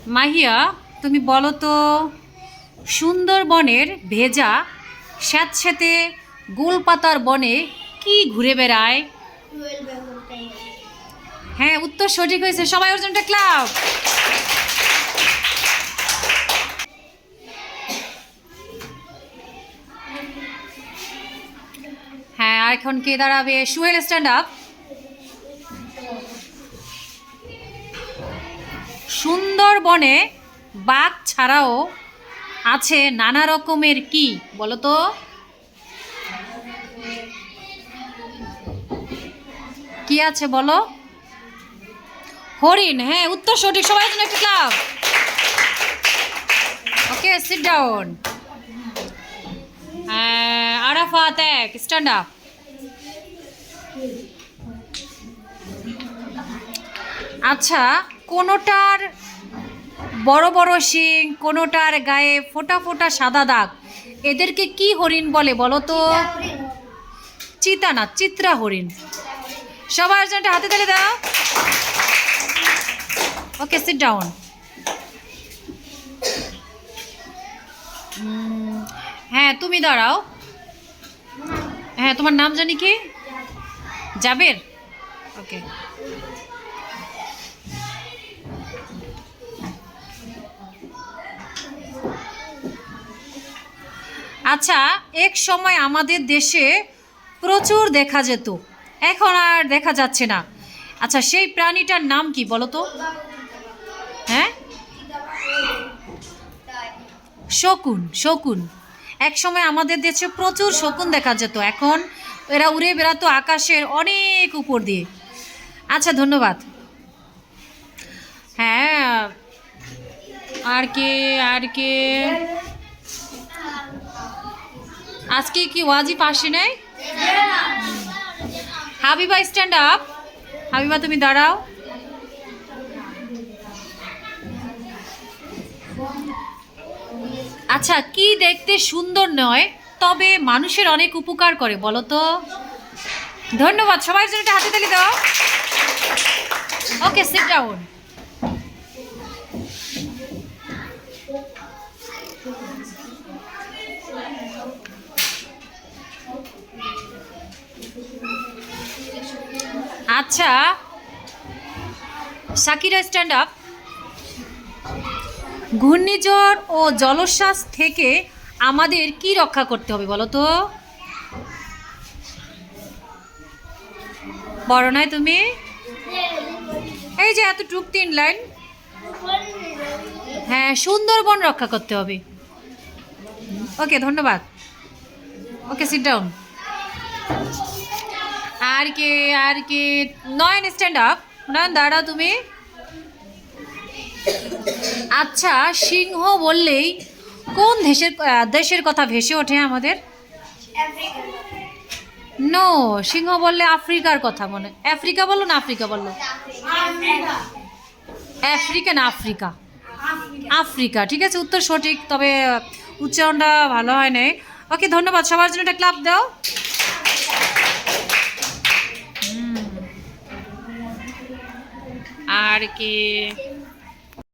মাহিয়া, তুমি বলো তো, সুন্দরবনের ভেজা স্যাঁতস্যাঁতে গোলপাতার বনে কি ঘুরে বেড়ায়? হ্যাঁ, উত্তর সঠিক হয়েছে। সবাই ওর জন্য একটা ক্লাব। হ্যাঁ, আর এখন কে দাঁড়াবে? Suhel, stand up. সুন্দরবনে বাঘ ছাড়াও আছে নানা রকমের কি, বলো তো? কি আছে বলো? হরিণ। হ্যাঁ, উত্তর সঠিক। সবাই জন্য একটা ক্লাব। ওকে, সিট ডাউন। আরাফাত, এক স্ট্যান্ড আপ। আচ্ছা, কোনোটার বড় বড় শিং, কোনোটার গায়ে ফোঁটা ফোঁটা সাদা দাগ, এদেরকে কি হরিণ বলে বলো তো? চিতা না, চিত্রা হরিণ। সবার জন্য হাতে তালি দাও। ওকে, সিট ডাউন। হ্যাঁ, তুমি দাঁড়াও। হ্যাঁ, তোমার নাম জানি কি? জাবের। ওকে। আচ্ছা, এক সময় আমাদের দেশে প্রচুর দেখা যেত, এখন আর দেখা যাচ্ছে না। আচ্ছা, সেই প্রাণীটার নাম কি বলো তো? হ্যাঁ, শকুন। শকুন। এক সময় আমাদের দেশে প্রচুর শকুন দেখা যেত, এখন এরা উড়ে বেড়াতো আকাশের অনেক উপর দিয়ে। আচ্ছা, ধন্যবাদ। হ্যাঁ, আর কে? আর কে? আজকে কি ওয়াজিব আসে নাই? Habiba, stand up. হাবিবা, তুমি দাঁড়াও। আচ্ছা, কি দেখতে সুন্দর নয়, তবে মানুষের অনেক উপকার করে বলো তো? ধন্যবাদ। সবাই জন্য একটা হাতে তালি দাও। ওকে, সিট ডাউন। আচ্ছা, সাকিরা, স্ট্যান্ড আপ। ঘূর্ণিঝড় ও জলোচ্ছ্বাস থেকে আমাদের কি রক্ষা করতে হবে বলো তো? বড় নয় তুমি? এই যে এতটুক 3 লাইন। হ্যাঁ, সুন্দরবন রক্ষা করতে হবে। ওকে, ধন্যবাদ। ওকে, সিট ডাউন। আর কে? আর কে? নয়ন, স্ট্যান্ড আপ। নয়ন, দাঁড়াও তুমি। আচ্ছা, সিংহ বললেই কোন দেশের কথা ভেসে ওঠে আমাদের? নো, সিংহ বললে আফ্রিকার কথা মনে। আফ্রিকা বললো না আফ্রিকা বললো? আফ্রিকা না আফ্রিকা? আফ্রিকা। ঠিক আছে, উত্তর সঠিক, তবে উচ্চারণটা ভালো হয় নাই। ওকে, ধন্যবাদ। সবার জন্য একটা ক্লাপ দাও। আর কে?